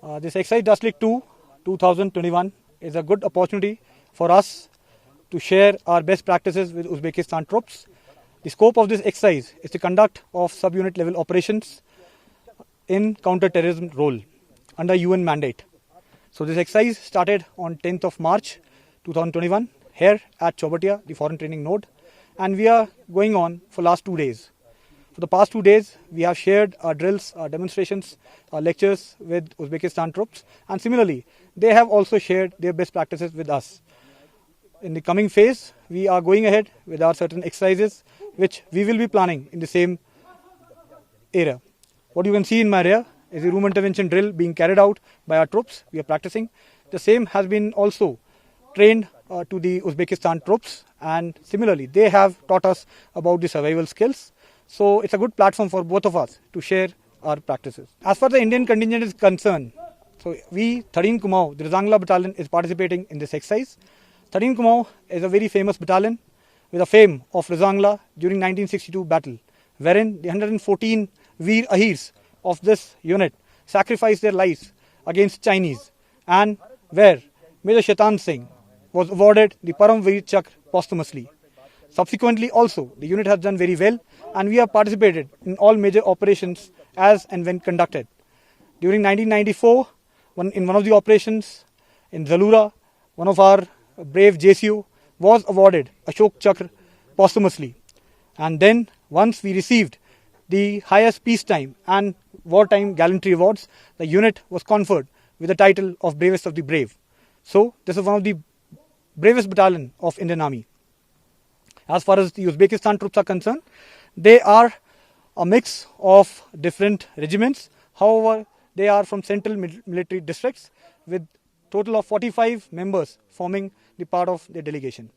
This exercise Dust League 2 2021 is a good opportunity for us to share our best practices with Uzbekistan troops. The scope of this exercise is the conduct of subunit level operations in counter-terrorism role under UN mandate. So this exercise started on 10th of March 2021 here at Chobatia, the foreign training node, and we are going on for last 2 days. For the past 2 days, we have shared our drills, our demonstrations, our lectures with Uzbekistan troops, and similarly, they have also shared their best practices with us. In the coming phase, we are going ahead with our certain exercises, which we will be planning in the same area. What you can see in my rear is the room intervention drill being carried out by our troops. We are practicing. The same has been also trained to the Uzbekistan troops, and similarly, they have taught us about the survival skills. So it's a good platform for both of us to share our practices. As far as the Indian contingent is concerned, so we, 13 Kumaon, the Razangla battalion, is participating in this exercise. 13 Kumaon is a very famous battalion with a fame of Razangla during 1962 battle, wherein the 114 Veer Ahirs of this unit sacrificed their lives against Chinese, and where Major Shaitan Singh was awarded the Param Veer Chakra posthumously. Subsequently also, the unit has done very well, and we have participated in all major operations as and when conducted. During 1994, in one of the operations in Zalura, one of our brave JCO was awarded Ashok Chakra posthumously. And then, once we received the highest peacetime and wartime gallantry awards, the unit was conferred with the title of Bravest of the Brave. So, this is one of the bravest battalion of Indian Army. As far as the Uzbekistan troops are concerned, they are a mix of different regiments. However, they are from central military districts with total of 45 members forming the part of the delegation.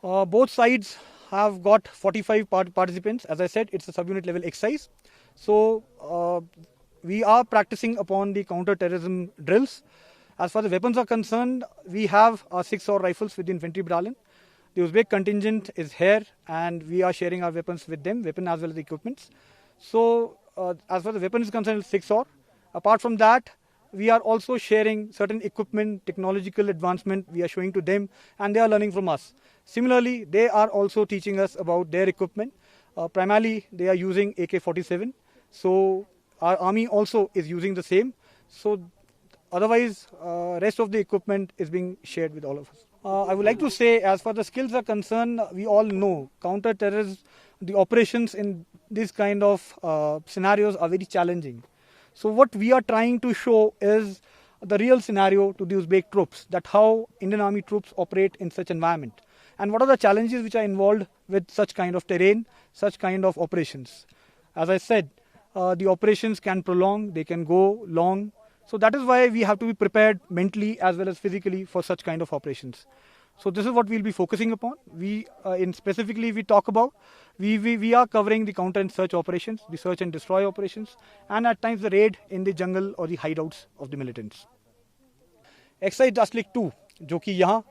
Both sides have got 45 participants. As I said, it's a subunit level exercise. So we are practicing upon the counter-terrorism drills. As far as the weapons are concerned, we have our 6-saw rifles with the infantry battalion. The Uzbek contingent is here, and we are sharing our weapons with them, weapon as well as equipments. So, as far as the weapon is concerned, it's 6-saw. Apart from that, we are also sharing certain equipment, technological advancement we are showing to them, and they are learning from us. Similarly, they are also teaching us about their equipment. Primarily, they are using AK-47. So, our army also is using the same. So, otherwise, rest of the equipment is being shared with all of us. I would like to say, as far as the skills are concerned, we all know counter-terrorism, the operations in this kind of scenarios are very challenging. So what we are trying to show is the real scenario to the Uzbek troops, that how Indian Army troops operate in such environment, and what are the challenges which are involved with such kind of terrain, such kind of operations. As I said, the operations can prolong, they can go long. So that is why we have to be prepared mentally as well as physically for such kind of operations. So this is what we'll be focusing upon. We specifically we talk about, we are covering the counter and search operations, the search and destroy operations, and at times the raid in the jungle or the hideouts of the militants. Exercise dust league 2 जो कि यहाँ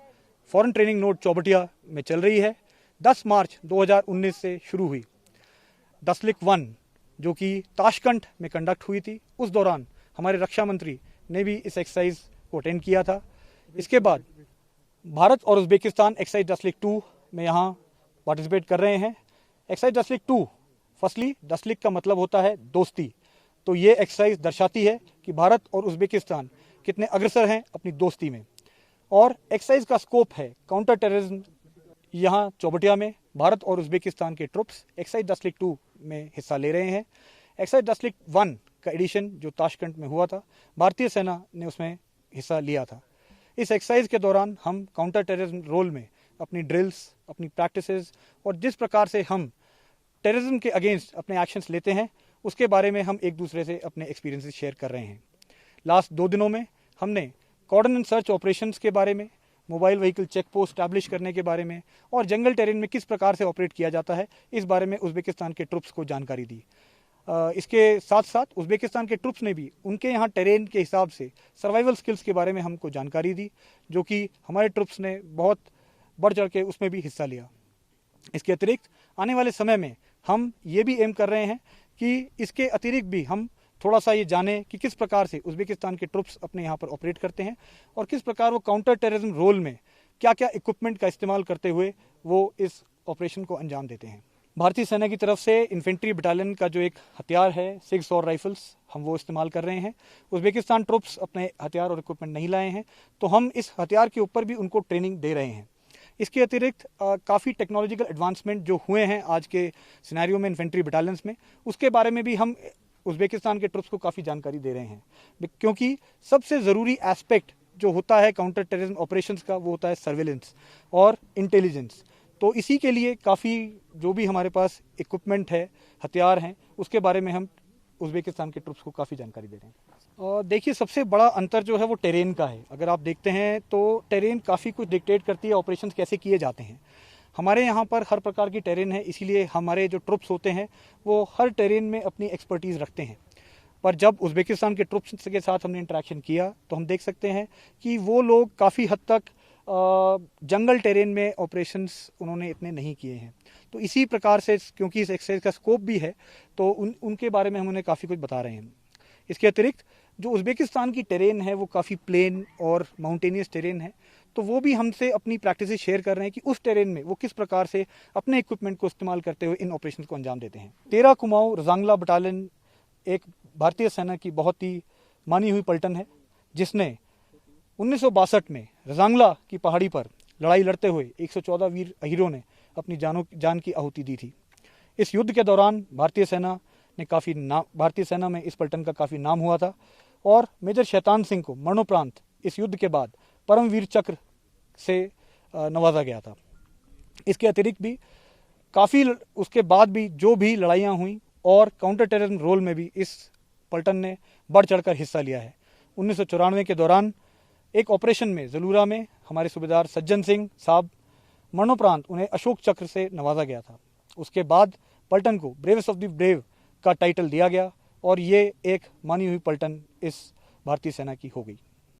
foreign training node Chaubatia में चल रही है, 10 मार्च 2019 से शुरू हुई. डस्ट लीग 1 जो कि ताशकंद में कंडक्ट हुई थी, उस दौरान हमारे रक्षा मंत्री ने भी इस एक्सरसाइज को अटेंड किया था. इसके बाद भारत और उज़्बेकिस्तान एक्सरसाइज डस्ट लीग 2 में यहाँ पार्टिसिपेट कर रहे हैं. Exercise dust league 2, firstly dust league का मतलब होता है दोस्ती. तो ये एक्सरसाइज दर्शाती है कि भारत और उज़्बेकिस्तान कितने अग्रसर हैं अपनी दोस्ती में. और एक्सरसाइज का स्कोप है काउंटर टेररिज्म. यहाँ चौबटिया में भारत और उज़्बेकिस्तान के ट्रुप्स एक्सरसाइज डस्ट लीग 2 में हिस्सा ले रहे हैं. एक्सरसाइज डस्ट लीग 1 का एडिशन जो ताशकंद में हुआ था, भारतीय सेना ने उसमें हिस्सा लिया था. इस एक्सरसाइज के दौरान हम काउंटर टेररिज्म रोल में अपनी ड्रिल्स, अपनी प्रैक्टिसेस और जिस प्रकार से हम टेररिज्म के अगेंस्ट अपने एक्शंस लेते हैं, उसके बारे में हम एक दूसरे से अपने एक्सपीरियंसेस शेयर कर रहे हैं. लास्ट 2 दिनों में हमने कॉर्डन एंड सर्च ऑपरेशंस के बारे में, mobile vehicle check post establish करने के बारे में और जंगल टेरेन में किस प्रकार से ऑपरेट किया जाता है, इस बारे में उज़्बेकिस्तान के ट्रुप्स को जानकारी दी. इसके साथ साथ उज़्बेकिस्तान के ट्रुप्स ने भी उनके यहाँ टेरेन के हिसाब से सर्वाइवल स्किल्स के बारे में हमको जानकारी दी, जो कि हमारे ट्रुप्स ने बहुत बढ़ चढ़ के उसमें भी हिस्सा लिया. इसके अतिरिक्त आने वाले समय में हम ये भी एम कर रहे हैं कि इसके अतिरिक्त भी हम थोड़ा सा ये जाने कि किस प्रकार से उज़्बेकिस्तान के ट्रुप्स अपने यहाँ पर ऑपरेट करते हैं और किस प्रकार वो काउंटर टेररिज्म रोल में क्या क्या इक्विपमेंट का इस्तेमाल करते हुए वो इस ऑपरेशन को अंजाम देते हैं। भारतीय सेना की तरफ से इन्फेंट्री बटालियन का जो एक हथियार है 6 और राइफल्स हम वो इस्तेमाल कर रहे हैं। उज़्बेकिस्तान ट्रुप्स अपने हथियार और इक्विपमेंट नहीं लाए हैं, तो हम इस हथियार के ऊपर भी उनको ट्रेनिंग दे रहे हैं। इसके अतिरिक्त काफ़ी टेक्नोलॉजिकल एडवांसमेंट जो हुए हैं आज के सिनेरियो में इन्फेंट्री बटालियंस में, उसके बारे में भी हम उज़्बेकिस्तान के ट्रुप्स को काफ़ी जानकारी दे रहे हैं, क्योंकि सबसे ज़रूरी एस्पेक्ट जो होता है काउंटर टेररिज्म ऑपरेशंस का वो होता है सर्विलेंस और इंटेलिजेंस। तो इसी के लिए काफ़ी जो भी हमारे पास इक्विपमेंट है, हथियार हैं, उसके बारे में हम उज़्बेकिस्तान के ट्रुप्स को काफ़ी जानकारी दे रहे हैं। और देखिए सबसे बड़ा अंतर जो है वो टेरेन का है। अगर आप देखते हैं तो टेरेन काफ़ी कुछ डिक्टेट करती है ऑपरेशंस कैसे किए जाते हैं। हमारे यहाँ पर हर प्रकार की टेरेन है, इसीलिए हमारे जो ट्रुप्स होते हैं वो हर टेरेन में अपनी एक्सपर्टीज़ रखते हैं। पर जब उज़्बेकिस्तान के ट्रुप्स के साथ हमने इंटरेक्शन किया तो हम देख सकते हैं कि वो लोग काफ़ी हद तक जंगल टेरेन में ऑपरेशंस उन्होंने इतने नहीं किए हैं। तो इसी प्रकार से क्योंकि इस एक्सरसाइज का स्कोप भी है तो उनके बारे में हम उन्हें काफ़ी कुछ बता रहे हैं। इसके अतिरिक्त जो उज़्बेकिस्तान की टेरेन है वो काफ़ी प्लेन और माउंटेनियस टेरेन है, तो वो भी हमसे अपनी प्रैक्टिसेस शेयर कर रहे हैं कि उस टेरेन में वो किस प्रकार से अपने इक्विपमेंट को इस्तेमाल करते हुए इन ऑपरेशंस को अंजाम देते हैं। 13 कुमाऊं रजांगला बटालियन एक भारतीय सेना की बहुत ही मानी हुई पलटन है, जिसने 1962 में रजांगला की पहाड़ी पर लड़ाई लड़ते हुए 114 वीर हीरो ने अपनी जान की आहुति दी थी। इस युद्ध के दौरान भारतीय सेना में इस पलटन का काफ़ी नाम हुआ था और मेजर शैतान सिंह को मरणोपरांत इस युद्ध के बाद परमवीर चक्र से नवाजा गया था। इसके अतिरिक्त भी काफ़ी उसके बाद भी जो भी लड़ाइयाँ हुई और काउंटर टेररिज्म रोल में भी इस पलटन ने बढ़ चढ़कर हिस्सा लिया है। 1994 के दौरान एक ऑपरेशन में ज़लूरा में हमारे सूबेदार सज्जन सिंह साहब मरणोपरांत उन्हें अशोक चक्र से नवाजा गया था। उसके बाद पलटन को ब्रेवेस्ट ऑफ द ब्रेव का टाइटल दिया गया और ये एक मानी हुई पलटन इस भारतीय सेना की हो गई।